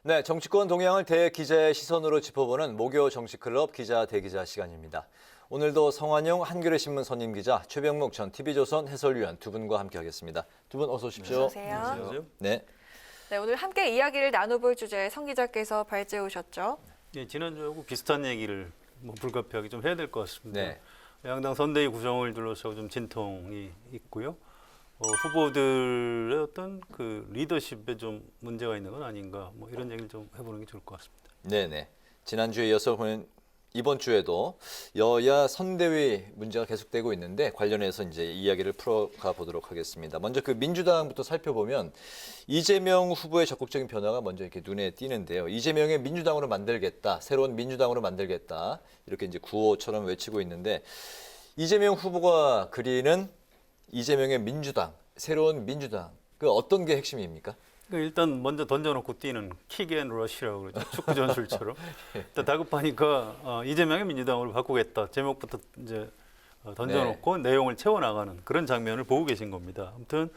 네, 정치권 동향을 대기자의 시선으로 짚어보는 목요 정치클럽 기자 대기자 시간입니다. 오늘도 성환용 한겨레 신문 선임 기자, 최병묵 전 TV조선 해설위원 두 분과 함께하겠습니다. 두 분 어서 오십시오. 어서 오세요. 안녕하세요. 네. 네, 오늘 함께 이야기를 나눠볼 주제 성 기자께서 발제해 오셨죠. 예, 지난주하고 비슷한 얘기를 불가피하게 좀 해야 될 것 같습니다. 네. 양당 선대위 구성을 둘러싸고 좀 진통이 있고요. 후보들의 어떤 그 리더십에 좀 문제가 있는 건 아닌가, 이런 얘기를 좀 해보는 게 좋을 것 같습니다. 네네. 지난주에 이어서 이번 주에도 여야 선대위 문제가 계속되고 있는데 관련해서 이제 이야기를 풀어가 보도록 하겠습니다. 먼저 그 민주당부터 살펴보면 이재명 후보의 적극적인 변화가 먼저 이렇게 눈에 띄는데요. 이재명의 민주당으로 만들겠다, 새로운 민주당으로 만들겠다 이렇게 이제 구호처럼 외치고 있는데 이재명 후보가 그리는 이재명의 민주당, 새로운 민주당 그 어떤 게 핵심입니까? 그러니까 일단 먼저 던져놓고 뛰는 킥앤러시라고 그러죠. 축구 전술처럼. 일단 다급하니까 이재명의 민주당으로 바꾸겠다. 제목부터 이제 던져놓고 내용을 채워나가는 그런 장면을 보고 계신 겁니다. 아무튼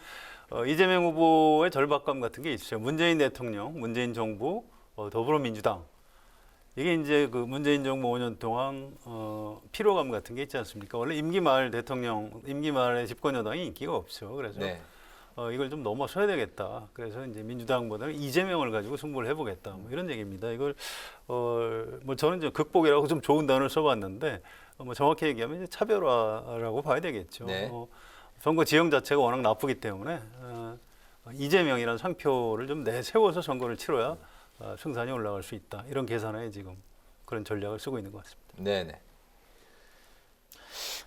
이재명 후보의 절박감 같은 게 있어요. 문재인 대통령, 문재인 정부, 더불어민주당. 이게 이제 그 문재인 정부 5년 동안 피로감 같은 게 있지 않습니까? 원래 임기 말 대통령, 임기 말에 집권 여당이 인기가 없죠. 그래서 네. 이걸 좀 넘어서야 되겠다. 그래서 이제 민주당보다는 이재명을 가지고 승부를 해보겠다. 이런 얘기입니다. 이걸 저는 이제 극복이라고 좀 좋은 단어를 써봤는데 정확히 얘기하면 이제 차별화라고 봐야 되겠죠. 네. 선거 지형 자체가 워낙 나쁘기 때문에 이재명이라는 상표를 좀 내세워서 선거를 치러야 승산이 올라갈 수 있다. 이런 계산에 지금 그런 전략을 쓰고 있는 것 같습니다. 네네.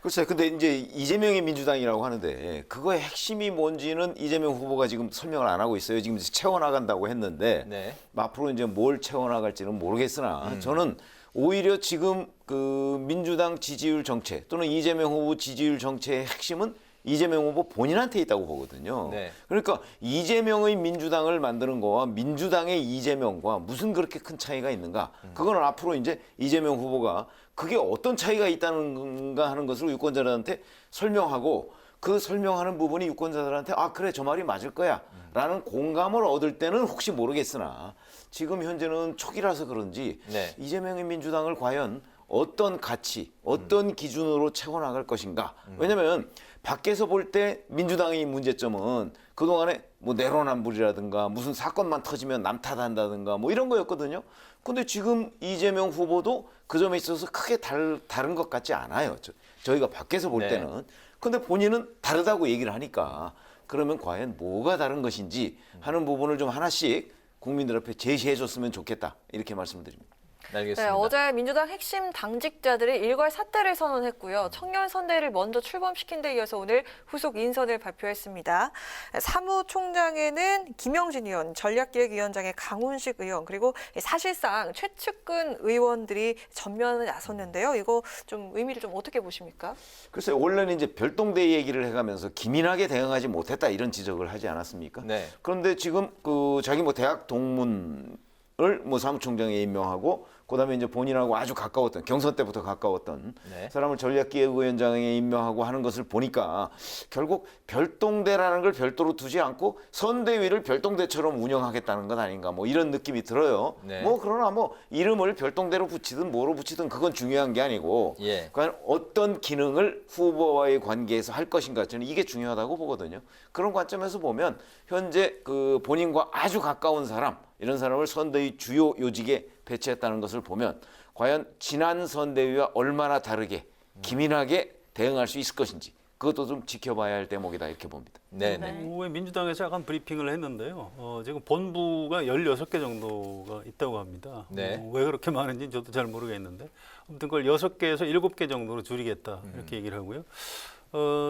글쎄요. 근데 이제 이재명의 민주당이라고 하는데 그거의 핵심이 뭔지는 이재명 후보가 지금 설명을 안 하고 있어요. 지금 채워나간다고 했는데 네. 앞으로 이제 뭘 채워나갈지는 모르겠으나 저는 오히려 지금 그 민주당 지지율 정체 또는 이재명 후보 지지율 정체의 핵심은 이재명 후보 본인한테 있다고 보거든요. 네. 그러니까 이재명의 민주당을 만드는 거와 민주당의 이재명과 무슨 그렇게 큰 차이가 있는가? 그거는 앞으로 이제 이재명 후보가 그게 어떤 차이가 있다는가 하는 것을 유권자들한테 설명하고 그 설명하는 부분이 유권자들한테 아 그래 저 말이 맞을 거야 라는 공감을 얻을 때는 혹시 모르겠으나 지금 현재는 초기라서 그런지 네. 이재명의 민주당을 과연 어떤 가치, 어떤 기준으로 채워나갈 것인가. 왜냐하면 밖에서 볼 때 민주당의 문제점은 그동안에 뭐 내로남불이라든가 무슨 사건만 터지면 남 탓한다든가 뭐 이런 거였거든요. 근데 지금 이재명 후보도 그 점에 있어서 크게 다른 것 같지 않아요. 저희가 밖에서 볼 네. 때는. 근데 본인은 다르다고 얘기를 하니까 그러면 과연 뭐가 다른 것인지 하는 부분을 좀 하나씩 국민들 앞에 제시해 줬으면 좋겠다. 이렇게 말씀드립니다. 알겠습니다. 네, 어제 민주당 핵심 당직자들이 일괄 사퇴를 선언했고요. 청년 선대를 먼저 출범시킨 데 이어서 오늘 후속 인선을 발표했습니다. 사무총장에는 김영진 의원, 전략기획위원장의 강훈식 의원, 그리고 사실상 최측근 의원들이 전면에 나섰는데요. 이거 좀 의미를 좀 어떻게 보십니까? 글쎄요, 원래는 이제 별동대 얘기를 해가면서 기민하게 대응하지 못했다 이런 지적을 하지 않았습니까? 네. 그런데 지금 그 자기 뭐 대학 동문을 뭐 사무총장에 임명하고 그다음에 이제 본인하고 아주 가까웠던 경선 때부터 가까웠던 네. 사람을 전략기획위원장에 임명하고 하는 것을 보니까 결국 별동대라는 걸 별도로 두지 않고 선대위를 별동대처럼 운영하겠다는 것 아닌가 뭐 이런 느낌이 들어요. 네. 뭐 그러나 뭐 이름을 별동대로 붙이든 뭐로 붙이든 그건 중요한 게 아니고 예. 과연 어떤 기능을 후보와의 관계에서 할 것인가 저는 이게 중요하다고 보거든요. 그런 관점에서 보면 현재 그 본인과 아주 가까운 사람 이런 사람을 선대위 주요 요직에 배치했다는 것을 보면 과연 지난 선대위와 얼마나 다르게 기민하게 대응할 수 있을 것인지 그것도 좀 지켜봐야 할 대목이다 이렇게 봅니다. 네네. 오후에 민주당에서 약간 브리핑을 했는데요. 지금 본부가 16개 정도가 있다고 합니다. 네. 왜 그렇게 많은지 저도 잘 모르겠는데 아무튼 그걸 6개에서 7개 정도로 줄이겠다 이렇게 얘기를 하고요.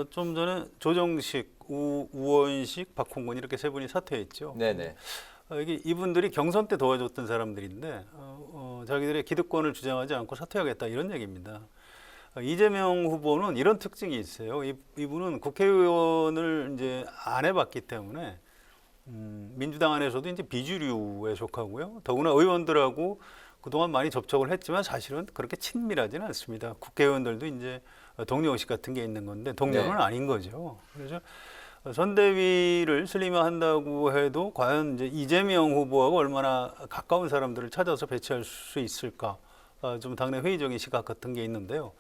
좀 전에 조정식, 우원식, 박홍근 이렇게 세 분이 사퇴했죠. 네네. 이게 이분들이 경선 때 도와줬던 사람들인데 자기들의 기득권을 주장하지 않고 사퇴하겠다 이런 얘기입니다. 이재명 후보는 이런 특징이 있어요. 이분은 국회의원을 이제 안 해봤기 때문에 민주당 안에서도 이제 비주류에 속하고요. 더구나 의원들하고 그동안 많이 접촉을 했지만 사실은 그렇게 친밀하지는 않습니다. 국회의원들도 이제 동료의식 같은 게 있는 건데 동료는 네. 아닌 거죠. 그래서 선대위를 슬림화한다고 해도 과연 이제 이재명 후보하고 얼마나 가까운 사람들을 찾아서 배치할 수 있을까? 좀 당내 회의적인 시각 같은 게 있는데요.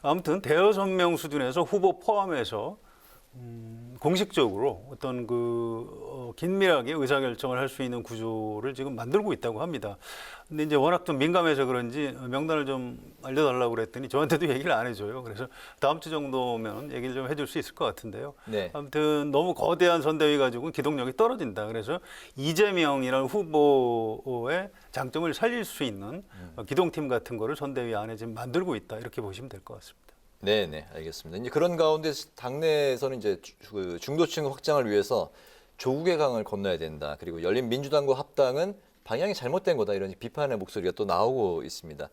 아무튼 대여섯 명 수준에서 후보 포함해서 공식적으로 어떤 긴밀하게 의사결정을 할 수 있는 구조를 지금 만들고 있다고 합니다. 근데 이제 워낙 좀 민감해서 그런지 명단을 좀 알려달라고 그랬더니 저한테도 얘기를 안 해줘요. 그래서 다음 주 정도면 얘기를 좀 해줄 수 있을 것 같은데요. 네. 아무튼 너무 거대한 선대위 가지고는 기동력이 떨어진다. 그래서 이재명이라는 후보의 장점을 살릴 수 있는 기동팀 같은 거를 선대위 안에 지금 만들고 있다. 이렇게 보시면 될 것 같습니다. 네, 알겠습니다. 이제 그런 가운데 당내에서는 이제 그 중도층 확장을 위해서 조국의 강을 건너야 된다. 그리고 열린민주당과 합당은 방향이 잘못된 거다. 이런 비판의 목소리가 또 나오고 있습니다.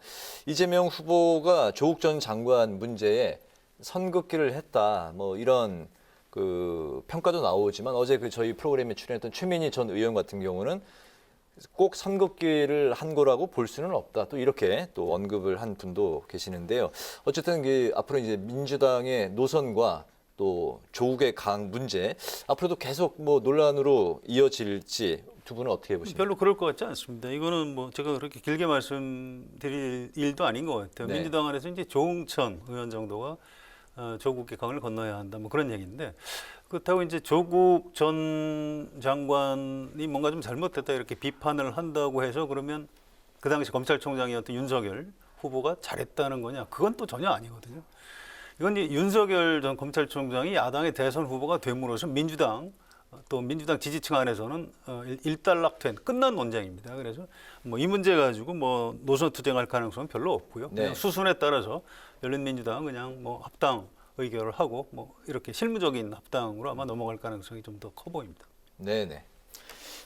이재명 후보가 조국 전 장관 문제에 선긋기를 했다. 뭐 이런 그 평가도 나오지만 어제 그 저희 프로그램에 출연했던 최민희 전 의원 같은 경우는 꼭 선긋기를 한 거라고 볼 수는 없다. 또 이렇게 또 언급을 한 분도 계시는데요. 어쨌든 앞으로 이제 민주당의 노선과 또 조국의 강 문제 앞으로도 계속 뭐 논란으로 이어질지 두 분은 어떻게 보십니까? 별로 그럴 것 같지 않습니다. 이거는 뭐 제가 그렇게 길게 말씀드릴 일도 아닌 것 같아요. 네. 민주당 안에서 이제 조응천 의원 정도가 조국의 강을 건너야 한다. 뭐 그런 얘기인데 그렇다고 이제 조국 전 장관이 뭔가 좀 잘못됐다 이렇게 비판을 한다고 해서 그러면 그 당시 검찰총장이었던 윤석열 후보가 잘했다는 거냐? 그건 또 전혀 아니거든요. 이건 이제 윤석열 전 검찰총장이 야당의 대선 후보가 됨으로써 민주당 또 민주당 지지층 안에서는 일단락된 끝난 논쟁입니다. 그래서 뭐 이 문제 가지고 뭐 노선 투쟁할 가능성은 별로 없고요. 그냥 네. 수순에 따라서 열린민주당은 그냥 뭐 합당 의결을 하고 뭐 이렇게 실무적인 합당으로 아마 넘어갈 가능성이 좀 더 커 보입니다. 네.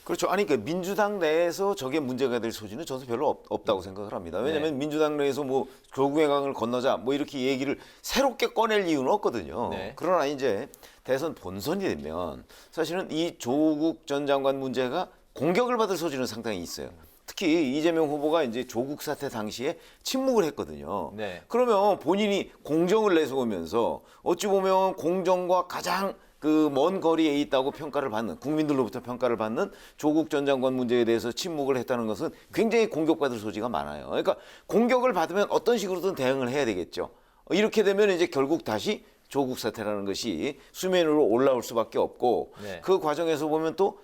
그렇죠. 아니 그러니까 민주당 내에서 저게 문제가 될 소지는 저도 별로 없다고 생각을 합니다. 왜냐하면 민주당 내에서 뭐 조국의 강을 건너자 뭐 이렇게 얘기를 새롭게 꺼낼 이유는 없거든요. 네. 그러나 이제 대선 본선이 되면 사실은 이 조국 전 장관 문제가 공격을 받을 소지는 상당히 있어요. 특히 이재명 후보가 이제 조국 사태 당시에 침묵을 했거든요. 네. 그러면 본인이 공정을 내세우면서 어찌 보면 공정과 가장 그 먼 거리에 있다고 평가를 받는 국민들로부터 평가를 받는 조국 전 장관 문제에 대해서 침묵을 했다는 것은 굉장히 공격받을 소지가 많아요. 그러니까 공격을 받으면 어떤 식으로든 대응을 해야 되겠죠. 이렇게 되면 이제 결국 다시 조국 사태라는 것이 수면 위로 올라올 수밖에 없고 네. 그 과정에서 보면 또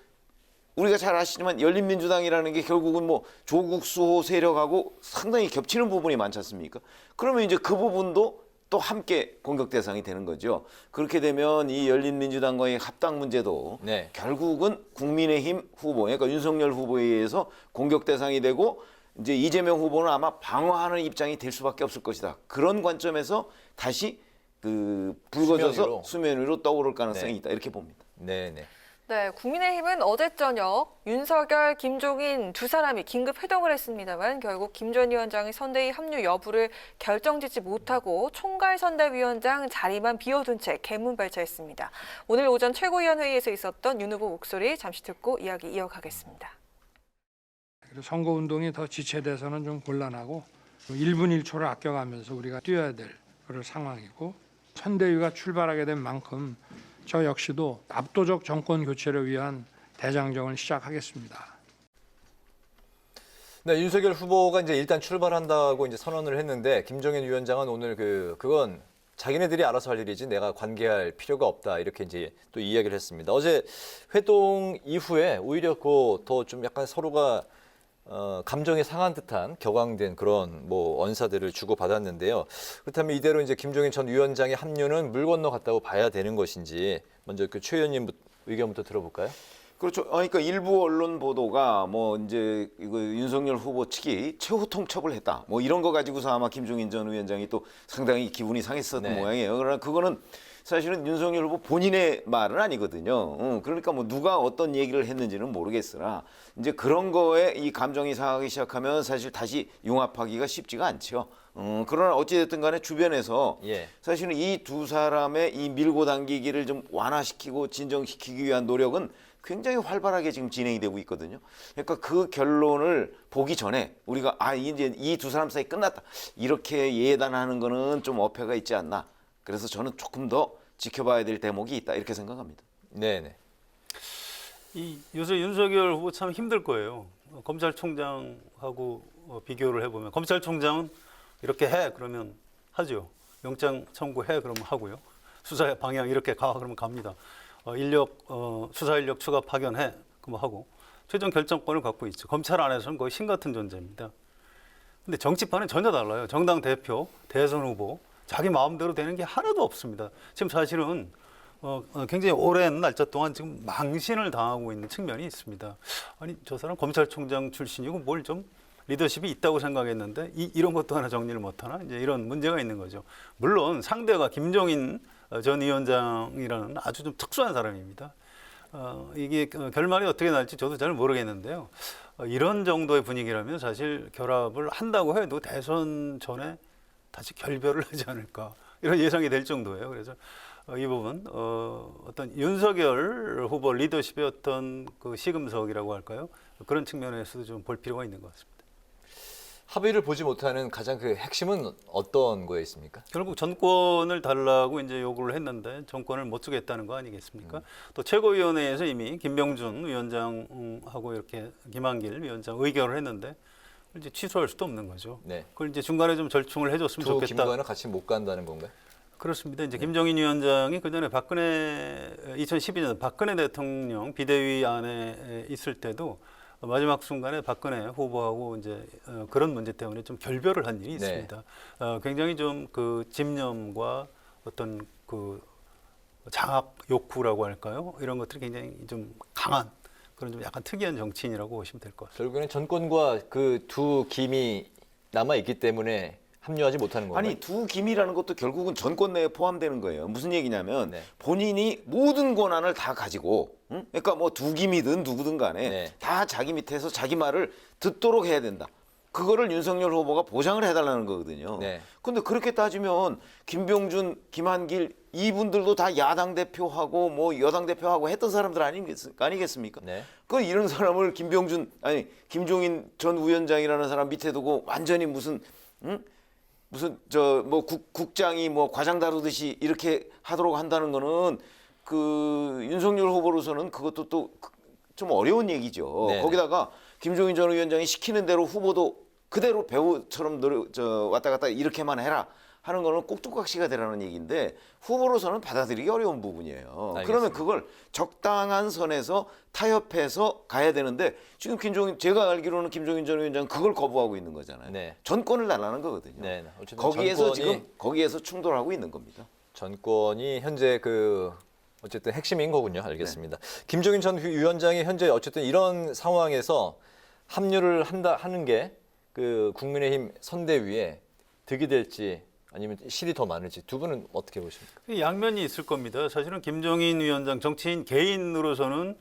우리가 잘 아시지만 열린민주당이라는 게 결국은 뭐 조국 수호 세력하고 상당히 겹치는 부분이 많지 않습니까? 그러면 이제 그 부분도 또 함께 공격 대상이 되는 거죠. 그렇게 되면 이 열린민주당과의 합당 문제도 네. 결국은 국민의힘 후보, 그러니까 윤석열 후보에 의해서 공격 대상이 되고 이제 이재명 후보는 아마 방어하는 입장이 될 수밖에 없을 것이다. 그런 관점에서 다시 불거져서 수면 위로 떠오를 가능성이 네. 있다. 이렇게 봅니다. 네. 네, 국민의힘은 어제 저녁 윤석열, 김종인 두 사람이 긴급 회동을 했습니다만 결국 김 전 위원장의 선대위 합류 여부를 결정짓지 못하고 총괄 선대위원장 자리만 비워둔 채 개문 발차했습니다. 오늘 오전 최고위원회의에서 있었던 윤 후보 목소리 잠시 듣고 이야기 이어가겠습니다. 선거운동이 더 지체돼서는 좀 곤란하고 1분 1초를 아껴가면서 우리가 뛰어야 될 그런 상황이고 선대위가 출발하게 된 만큼 저 역시도 압도적 정권 교체를 위한 대장정을 시작하겠습니다. 네, 윤석열 후보가 이제 일단 출발한다고 이제 선언을 했는데 김종인 위원장은 오늘 그건 자기네들이 알아서 할 일이지 내가 관계할 필요가 없다 이렇게 이제 또 이야기를 했습니다. 어제 회동 이후에 오히려 더 좀 약간 서로가 감정이 상한 듯한 격앙된 그런 뭐 언사들을 주고 받았는데요. 그렇다면 이대로 이제 김종인 전 위원장의 합류는 물 건너 갔다고 봐야 되는 것인지 먼저 그 최 의원님 의견부터 들어볼까요? 그렇죠. 그러니까 일부 언론 보도가 뭐 이제 이거 윤석열 후보 측이 최후 통첩을 했다. 뭐 이런 거 가지고서 아마 김종인 전 위원장이 또 상당히 기분이 상했었던 네. 모양이에요. 그러나 그거는 사실은 윤석열 후보 본인의 말은 아니거든요. 그러니까 뭐 누가 어떤 얘기를 했는지는 모르겠으나 이제 그런 거에 이 감정이 상하기 시작하면 사실 다시 융합하기가 쉽지가 않죠. 그러나 어찌됐든 간에 주변에서 예. 사실은 이 두 사람의 이 밀고 당기기를 좀 완화시키고 진정시키기 위한 노력은 굉장히 활발하게 지금 진행이 되고 있거든요. 그러니까 그 결론을 보기 전에 우리가 이제 이 두 사람 사이 끝났다. 이렇게 예단하는 거는 좀 어폐가 있지 않나. 그래서 저는 조금 더 지켜봐야 될 대목이 있다. 이렇게 생각합니다. 네네. 이 요새 윤석열 후보 참 힘들 거예요. 검찰총장하고 비교를 해보면 검찰총장은 이렇게 해 그러면 하죠. 영장 청구해 그러면 하고요. 수사 방향 이렇게 가 그러면 갑니다. 수사 인력 추가 파견해 그러면 하고 최종 결정권을 갖고 있죠. 검찰 안에서는 거의 신 같은 존재입니다. 근데 정치판은 전혀 달라요. 정당 대표, 대선 후보 자기 마음대로 되는 게 하나도 없습니다. 지금 사실은 굉장히 오랜 날짜 동안 지금 망신을 당하고 있는 측면이 있습니다. 아니 저 사람 검찰총장 출신이고 뭘 좀 리더십이 있다고 생각했는데 이런 것도 하나 정리를 못하나 이제 이런 문제가 있는 거죠. 물론 상대가 김종인 전 위원장이라는 아주 좀 특수한 사람입니다. 이게 결말이 어떻게 날지 저도 잘 모르겠는데요. 이런 정도의 분위기라면 사실 결합을 한다고 해도 대선 전에 다시 결별을 하지 않을까 이런 예상이 될 정도예요. 그래서 이 부분 어떤 윤석열 후보 리더십의 어떤 그 시금석이라고 할까요? 그런 측면에서도 좀 볼 필요가 있는 것 같습니다. 합의를 보지 못하는 가장 그 핵심은 어떤 거에 있습니까? 결국 전권을 달라고 이제 요구를 했는데 전권을 못 주겠다는 거 아니겠습니까? 또 최고위원회에서 이미 김병준 위원장하고 이렇게 김한길 위원장 의결을 했는데 이제 취소할 수도 없는 거죠. 네. 그걸 이제 중간에 좀 절충을 해줬으면 두 좋겠다. 김과는 같이 못 간다는 건가요? 그렇습니다. 이제 김종인 위원장이 그 전에 2012년 박근혜 대통령 비대위 안에 있을 때도 마지막 순간에 박근혜 후보하고 이제 그런 문제 때문에 좀 결별을 한 일이 있습니다. 굉장히 좀 그 집념과 어떤 그 장악 욕구라고 할까요? 이런 것들이 굉장히 좀 강한 그런 좀 약간 특이한 정치인이라고 보시면 될 것 같습니다. 결국에는 전권과 그 두 김이 남아 있기 때문에 합류하지 못하는 건가요? 아니 두 김이라는 것도 결국은 전권 내에 포함되는 거예요. 무슨 얘기냐면 네. 본인이 모든 권한을 다 가지고, 응? 그러니까 뭐 두 김이든 누구든 간에 네. 다 자기 밑에서 자기 말을 듣도록 해야 된다. 그거를 윤석열 후보가 보장을 해달라는 거거든요. 네. 근데 그렇게 따지면 김병준, 김한길 이분들도 다 야당 대표하고 뭐 여당 대표하고 했던 사람들 아니겠습니까? 네. 그 이런 사람을 김종인 전 위원장이라는 사람 밑에 두고 완전히 무슨 저 뭐 국장이 뭐 과장 다루듯이 이렇게 하도록 한다는 거는 그 윤석열 후보로서는 그것도 또 좀 어려운 얘기죠. 네네. 거기다가 김종인 전 위원장이 시키는 대로 후보도 그대로 배우처럼 왔다 갔다 이렇게만 해라 하는 거는 꼭두각시가 되라는 얘기인데 후보로서는 받아들이기 어려운 부분이에요. 알겠습니다. 그러면 그걸 적당한 선에서 타협해서 가야 되는데 지금 제가 알기로는 김종인 전 위원장은 그걸 거부하고 있는 거잖아요. 네. 전권을 달라는 거거든요. 네. 어쨌든 거기에서 전권이- 지금 거기에서 충돌하고 있는 겁니다. 전권이 현재 그 어쨌든 핵심인 거군요. 알겠습니다. 네. 김종인 전 위원장이 현재 어쨌든 이런 상황에서 합류를 하는 게 그 국민의힘 선대위에 득이 될지 아니면 실이 더 많을지 두 분은 어떻게 보십니까? 양면이 있을 겁니다. 사실은 김종인 위원장 정치인 개인으로서는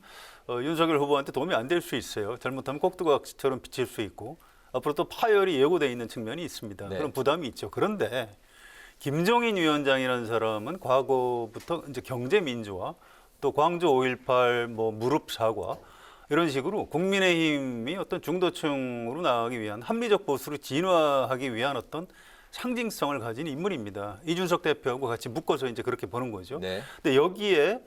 윤석열 후보한테 도움이 안 될 수 있어요. 잘못하면 꼭두각시처럼 비칠 수 있고 앞으로 또 파열이 예고돼 있는 측면이 있습니다. 네. 그런 부담이 있죠. 그런데 김종인 위원장이라는 사람은 과거부터 이제 경제 민주화 또 광주 5.18 뭐 무릎 사과 이런 식으로 국민의힘이 어떤 중도층으로 나가기 위한 합리적 보수로 진화하기 위한 어떤 상징성을 가진 인물입니다. 이준석 대표하고 같이 묶어서 이제 그렇게 보는 거죠. 네. 근데 여기에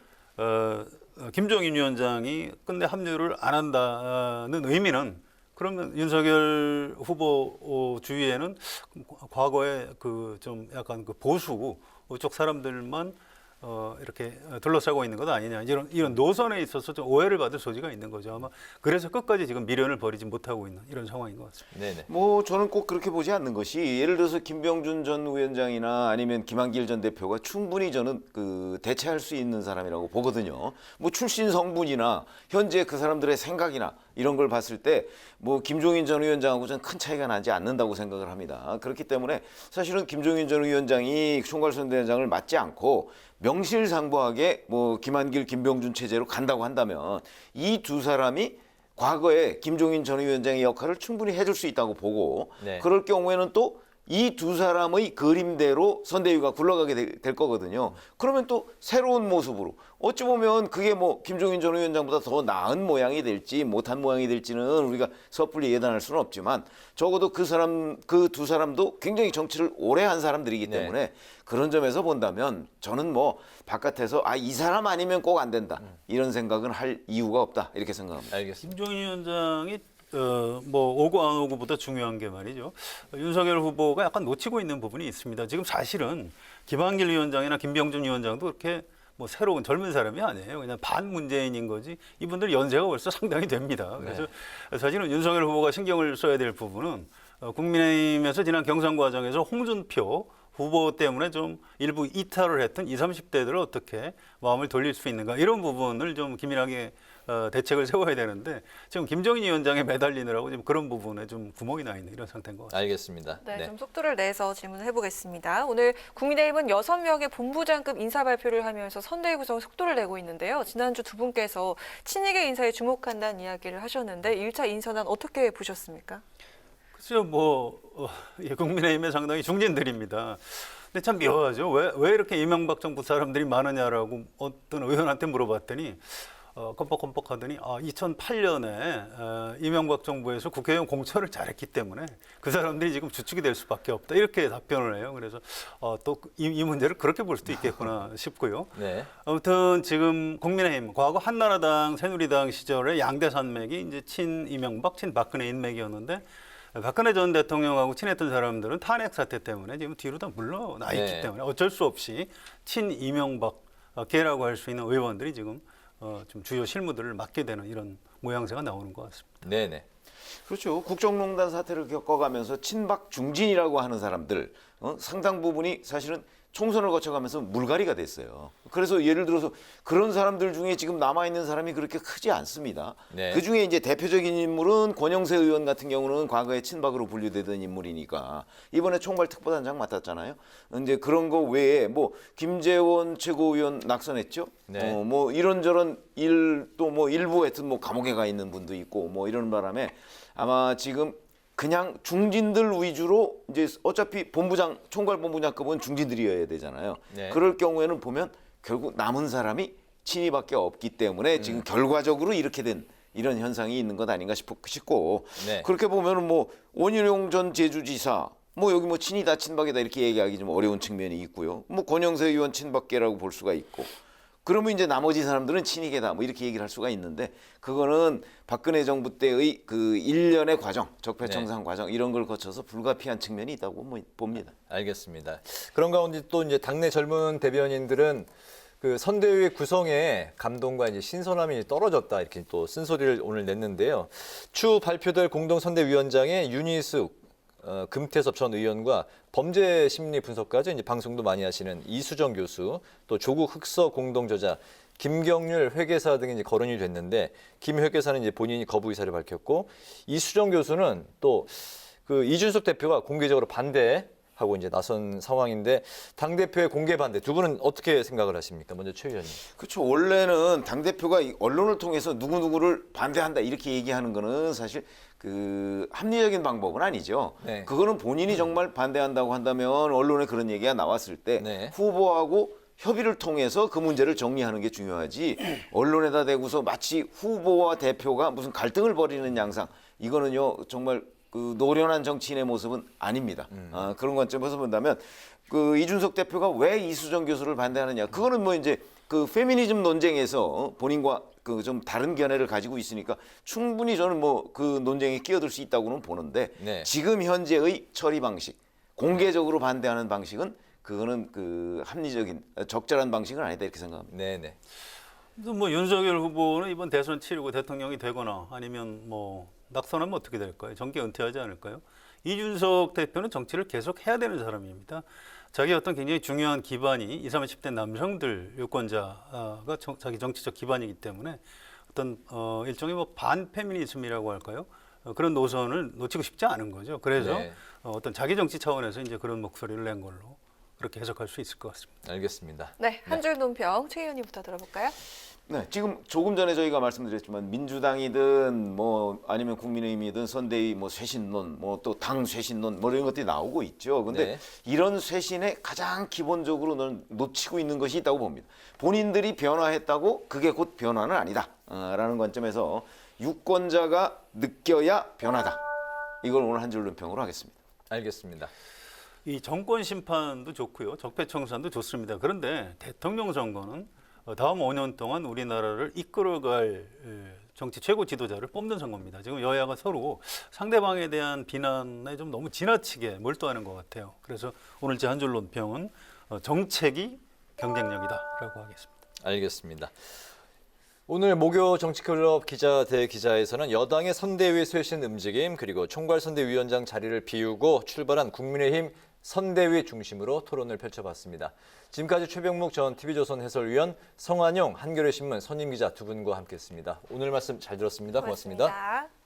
김종인 위원장이 끝내 합류를 안 한다는 의미는 그러면 윤석열 후보 주위에는 과거에 그 좀 약간 그 보수 쪽 사람들만 이렇게 둘러싸고 있는 것 아니냐 이런 노선에 있어서 좀 오해를 받을 소지가 있는 거죠. 아마 그래서 끝까지 지금 미련을 버리지 못하고 있는 이런 상황인 것 같습니다. 네네. 뭐 저는 꼭 그렇게 보지 않는 것이 예를 들어서 김병준 전 위원장이나 아니면 김한길 전 대표가 충분히 저는 그 대체할 수 있는 사람이라고 보거든요. 뭐 출신 성분이나 현재 그 사람들의 생각이나 이런 걸 봤을 때 뭐 김종인 전 위원장하고 저는 큰 차이가 나지 않는다고 생각을 합니다. 그렇기 때문에 사실은 김종인 전 위원장이 총괄선대위원장을 맡지 않고 명실상부하게 뭐 김한길, 김병준 체제로 간다고 한다면 이 두 사람이 과거에 김종인 전 위원장의 역할을 충분히 해줄 수 있다고 보고 네. 그럴 경우에는 또 이 두 사람의 그림대로 선대위가 굴러가게 될 거거든요. 그러면 또 새로운 모습으로 어찌 보면 그게 뭐 김종인 전 위원장보다 더 나은 모양이 될지 못한 모양이 될지는 우리가 섣불리 예단할 수는 없지만 적어도 그 두 사람도 굉장히 정치를 오래 한 사람들이기 네. 때문에 그런 점에서 본다면 저는 뭐 바깥에서 이 사람 아니면 꼭 안 된다 이런 생각은 할 이유가 없다 이렇게 생각합니다. 알겠습니다. 김종인 위원장이 뭐 오고 안 오고보다 중요한 게 말이죠. 윤석열 후보가 약간 놓치고 있는 부분이 있습니다. 지금 사실은 김한길 위원장이나 김병준 위원장도 그렇게 뭐 새로운 젊은 사람이 아니에요. 그냥 반문재인인 거지. 이분들 연세가 벌써 상당히 됩니다. 그래서 사실은 윤석열 후보가 신경을 써야 될 부분은 국민의힘에서 지난 경선 과정에서 홍준표 후보 때문에 좀 일부 이탈을 했던 20, 30대들을 어떻게 마음을 돌릴 수 있는가 이런 부분을 좀 기민하게 대책을 세워야 되는데 지금 김종인 위원장에 매달리느라고 지금 그런 부분에 좀 구멍이 나 있는 이런 상태인 것 같습니다. 알겠습니다. 네, 좀 속도를 내서 질문해 보겠습니다. 오늘 국민의힘은 6명의 본부장급 인사 발표를 하면서 선대위 구성 속도를 내고 있는데요. 지난주 두 분께서 친이계 인사에 주목한다는 이야기를 하셨는데 1차 인선안 어떻게 보셨습니까? 글쎄요, 국민의힘에 상당히 중진들입니다. 근데 참 묘하죠. 왜 이렇게 이명박 정부 사람들이 많으냐라고 어떤 의원한테 물어봤더니 껌뻑껌뻑 하더니 2008년에 이명박 정부에서 국회의원 공천을 잘했기 때문에 그 사람들이 지금 주축이 될 수밖에 없다. 이렇게 답변을 해요. 그래서 또 이 문제를 그렇게 볼 수도 있겠구나 싶고요. 네. 아무튼 지금 국민의힘, 과거 한나라당, 새누리당 시절에 양대 산맥이 이제 친 이명박, 친 박근혜 인맥이었는데 박근혜 전 대통령하고 친했던 사람들은 탄핵 사태 때문에 지금 뒤로 다 물러나 있기 네. 때문에 어쩔 수 없이 친 이명박계라고 할 수 있는 의원들이 지금 좀 주요 실무들을 맡게 되는 이런 모양새가 나오는 것 같습니다. 네네. 그렇죠. 국정농단 사태를 겪어가면서 친박 중진이라고 하는 사람들 상당 부분이 사실은 총선을 거쳐가면서 물갈이가 됐어요. 그래서 예를 들어서 그런 사람들 중에 지금 남아있는 사람이 그렇게 크지 않습니다. 네. 그중에 이제 대표적인 인물은 권영세 의원 같은 경우는 과거에 친박으로 분류되던 인물이니까 이번에 총괄 특보단장 맡았잖아요. 이제 그런 거 외에 뭐 김재원 최고위원 낙선했죠. 네. 뭐 이런저런 또 뭐 일부 하여튼 뭐 감옥에 가 있는 분도 있고 뭐 이런 바람에 아마 지금 그냥 중진들 위주로 이제 어차피 총괄 본부장급은 중진들이어야 되잖아요. 네. 그럴 경우에는 보면 결국 남은 사람이 친이밖에 없기 때문에 지금 결과적으로 이렇게 된 이런 현상이 있는 것 아닌가 싶고 네. 그렇게 보면은 뭐 원희룡 전 제주지사 뭐 여기 뭐 친이다 친박이다 이렇게 얘기하기 좀 어려운 측면이 있고요. 뭐 권영세 의원 친박계라고 볼 수가 있고. 그러면 이제 나머지 사람들은 친이계다 뭐 이렇게 얘기를 할 수가 있는데 그거는 박근혜 정부 때의 그 일련의 과정, 적폐청산 과정 이런 걸 거쳐서 불가피한 측면이 있다고 봅니다. 알겠습니다. 그런 가운데 또 이제 당내 젊은 대변인들은 그 선대위 구성에 감동과 이제 신선함이 떨어졌다 이렇게 또 쓴소리를 오늘 냈는데요. 추후 발표될 공동선대위원장의 윤희숙 금태섭 전 의원과 범죄 심리 분석까지 이제 방송도 많이 하시는 이수정 교수, 또 조국 흑서 공동저자 김경률 회계사 등이 이제 거론이 됐는데 김 회계사는 이제 본인이 거부 의사를 밝혔고 이수정 교수는 또 그 이준석 대표가 공개적으로 반대하고 이제 나선 상황인데 당 대표의 공개 반대 두 분은 어떻게 생각을 하십니까? 먼저 최 의원님. 그렇죠. 원래는 당대표가 언론을 통해서 누구누구를 반대한다 이렇게 얘기하는 거는 사실 그 합리적인 방법은 아니죠. 네. 그거는 본인이 정말 반대한다고 한다면 언론에 그런 얘기가 나왔을 때 네. 후보하고 협의를 통해서 그 문제를 정리하는 게 중요하지 언론에다 대고서 마치 후보와 대표가 무슨 갈등을 벌이는 양상 이거는요 정말 그 노련한 정치인의 모습은 아닙니다. 그런 관점에서 본다면 그 이준석 대표가 왜 이수정 교수를 반대하느냐 그거는 뭐 이제 그 페미니즘 논쟁에서 본인과 그 좀 다른 견해를 가지고 있으니까 충분히 저는 뭐 그 논쟁에 끼어들 수 있다고는 보는데 네. 지금 현재의 처리 방식 공개적으로 반대하는 방식은 그거는 그 합리적인 적절한 방식은 아니다 이렇게 생각합니다. 네네. 그래서 뭐 윤석열 후보는 이번 대선 치르고 대통령이 되거나 아니면 뭐 낙선하면 어떻게 될까요? 정계 은퇴하지 않을까요? 이준석 대표는 정치를 계속 해야 되는 사람입니다. 자기 어떤 굉장히 중요한 기반이 20, 30대 남성들 유권자가 자기 정치적 기반이기 때문에 어떤 일종의 뭐 반페미니즘이라고 할까요? 그런 노선을 놓치고 싶지 않은 거죠. 그래서 네. 어떤 자기 정치 차원에서 이제 그런 목소리를 낸 걸로 그렇게 해석할 수 있을 것 같습니다. 알겠습니다. 네, 한 줄 논평 최 의원님부터 들어볼까요? 네, 지금 조금 전에 저희가 말씀드렸지만 민주당이든 뭐 아니면 국민의힘이든 선대위 뭐 쇄신론, 뭐 또 당 쇄신론 뭐 이런 것들이 나오고 있죠. 근데 네. 이런 쇄신에 가장 기본적으로는 놓치고 있는 것이 있다고 봅니다. 본인들이 변화했다고 그게 곧 변화는 아니다. 라는 관점에서 유권자가 느껴야 변화다. 이걸 오늘 한 줄 논평으로 하겠습니다. 알겠습니다. 이 정권 심판도 좋고요. 적폐청산도 좋습니다. 그런데 대통령 선거는 다음 5년 동안 우리나라를 이끌어갈 정치 최고 지도자를 뽑는 선거입니다. 지금 여야가 서로 상대방에 대한 비난에 좀 너무 지나치게 몰두하는 것 같아요. 그래서 오늘 제 한 줄 논평은 정책이 경쟁력이다라고 하겠습니다. 알겠습니다. 오늘 목요 정치클럽 기자 대 기자에서는 여당의 선대위 쇄신 움직임 그리고 총괄선대위원장 자리를 비우고 출발한 국민의힘 선대위 중심으로 토론을 펼쳐봤습니다. 지금까지 최병묵 전 TV조선 해설위원, 성한용 한겨레신문 선임기자 두 분과 함께했습니다. 오늘 말씀 잘 들었습니다. 고맙습니다. 고맙습니다.